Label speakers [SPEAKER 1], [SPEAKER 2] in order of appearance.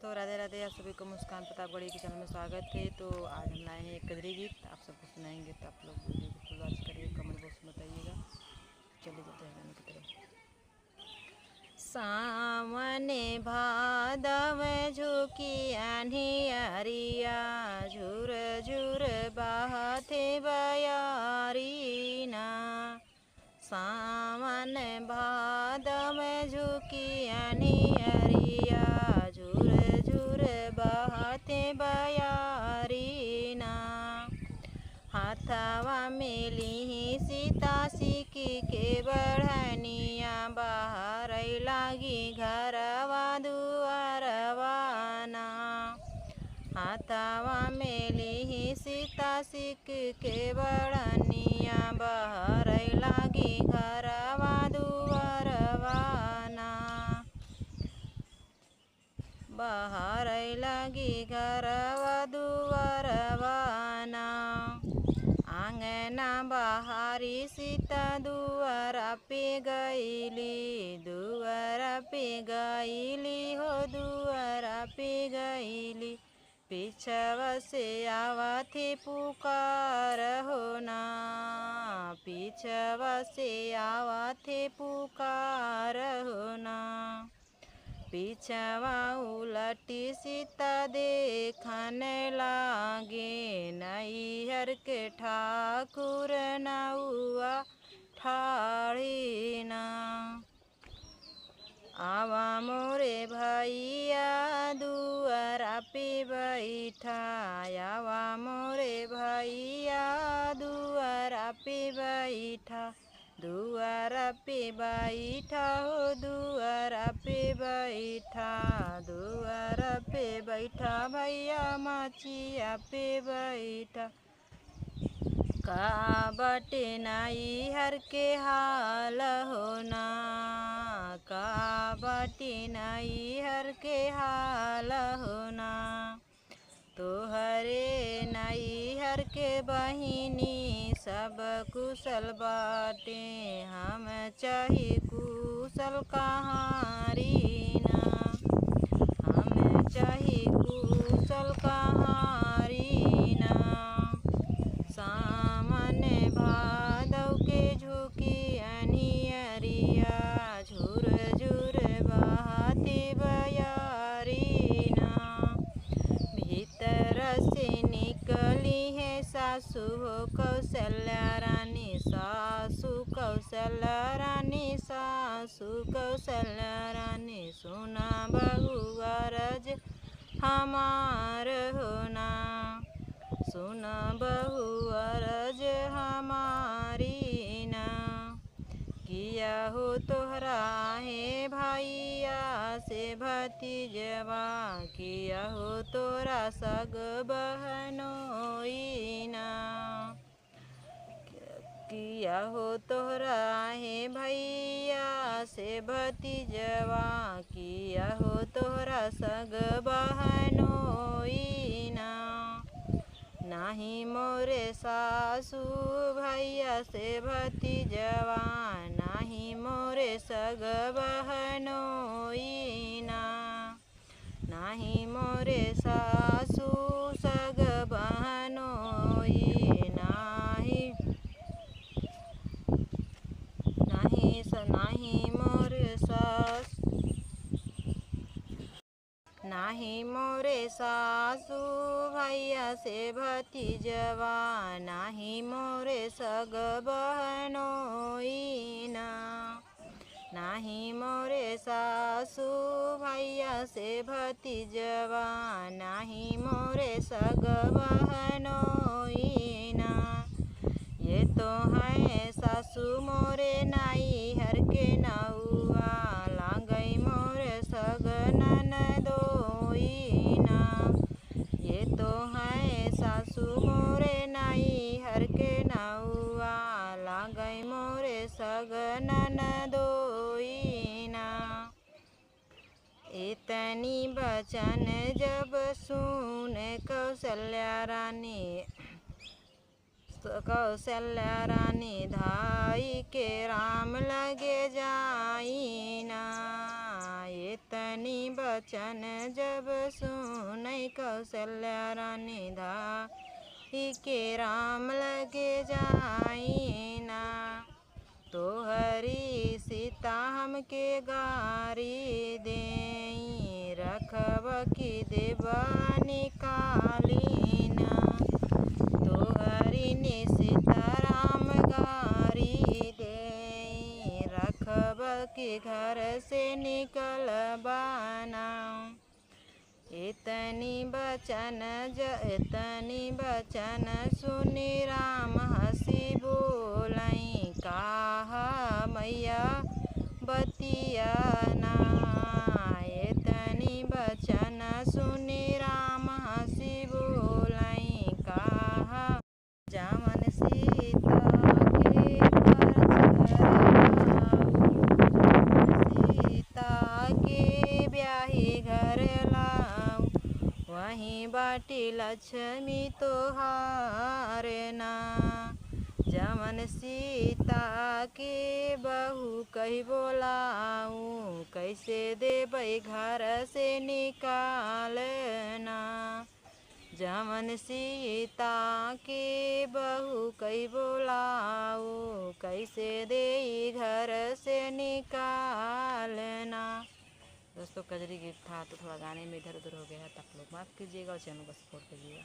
[SPEAKER 1] दोस्तों, राधे राधे। आप सभी को मुस्कान प्रतापगढ़ी के चैनल में स्वागत है। तो आज हम लाए हैं एक कजरी गीत, आप सबको सुनाएंगे। तो आप लोग वीडियो को फुल वॉच करिए, कमेंट बॉक्स में बताइएगा। चलिए चलते हैं गाने की तरफ। सावन भादव झुकी अन्हियरिया, झुर झुर बहते बयारीना। सावन भादव झुकी अन्हियरिया, झुर झुर बहते बयारीना। हाथवा में लीही सीता सिकी के बढ़निया, बाहर लागी घरवा दुआरवाना। हाथवा में लीही सीता सिक के बढ़निया, बाहर लागी घरवा दुआरवाना। बाहर लागी घरवा दुआरवाना। आंगना बहारी सीता दुआरा पे गईली, दुआरा पे गईली हो, दुआरा पे गईली। पीछवा से आवथे पुकार हो ना, पीछवा से आवथे पुकार हो ना। पीछवा उलटी सीता देखन लागे, नैहर के ठाकुर नौआ ठाड़ी ना। आवा मोरे भैया दुआरा पे बैठा, आवा मोरे भैया दुआरा पे बैठा। दुआरा पे बैठा हो, दुआरा पे बैठा। दुआरा पे बैठा भैया, माचिया पे बैठा। का बटे नैहर के हाल होना, का बटे नैहर के हाल होना। तोहरे नैहर के बहिनी सब कुशल बाटे, हम चाहे कुशल कहारी ना। हम चाहे कुशल कहारी ना। सावन भादव के झुकी अन्हियरिया, झुर झुर बहते बयारीना। भीतर से निकली है सासु हो कौशल्या रानी, सासु कौशल्या रानी, सासु कौशल्या रानी। सुना बहु अरज हमार होना, सुना बहु अरज हमारी ना। किया हो तोहरा है भैया से भतीजवा, किया हो तोरा सग बहनोई ना। किया हो तोहरा है भैया से भतीजवा, किया हो तोहरा सग बहनोई ना। नाही मोरे सासू भैया से भतीजवा, नाही मोरे सग बहनोई ना। नाही मोरे सासू सग बहनोई, नाही मोरे सासू, नाही मोरे सासू भैया से भतीजवा, नाही मोरे सग बहनोई ना। नाही मोरे सासू भैया से भतीजवा, नाही मोरे सग बहनोई ना। ये तो है सासू मोरे नैहर के नौआ, लागई मोरे सग ननदोई ना। ये तो है सासू मोरे नैहर के नौआ, लागई मोरे सग ननदोई ना। इतनी बचन जब सुन कौशल्या रानी, कौशल्या रानी धाई के राम लगे जाई ना। इतनी बचन जब सुनई कौशल्या रानी धाई के राम लगे जाई ना। तोहरी सीता हमके गारी देई रखब की देवा निकाली ना। तोहरी ने सीताराम गारी देई रखब की घर से निकलबाना। इतनी बचन सुनी राम हंसी बोलई काहा मैया बतिया ना। इतनी बचन सुनी राम हंसी बोलई काहा जामन सीता के सीता के ब्याही घर लाऊ वहीं बाटी लक्ष्मी तोहार ना। जमन सीता के बहू कही बोलाऊ कैसे देबै घर से निकालना। जमन सीता के बहू कही बोलाऊ कैसे देई घर से निकालना। दोस्तों कजरी गीत था तो थोड़ा गाने में इधर उधर हो गया है, तो आप लोग माफ़ कीजिएगा और चैनल को सपोर्ट करिएगा।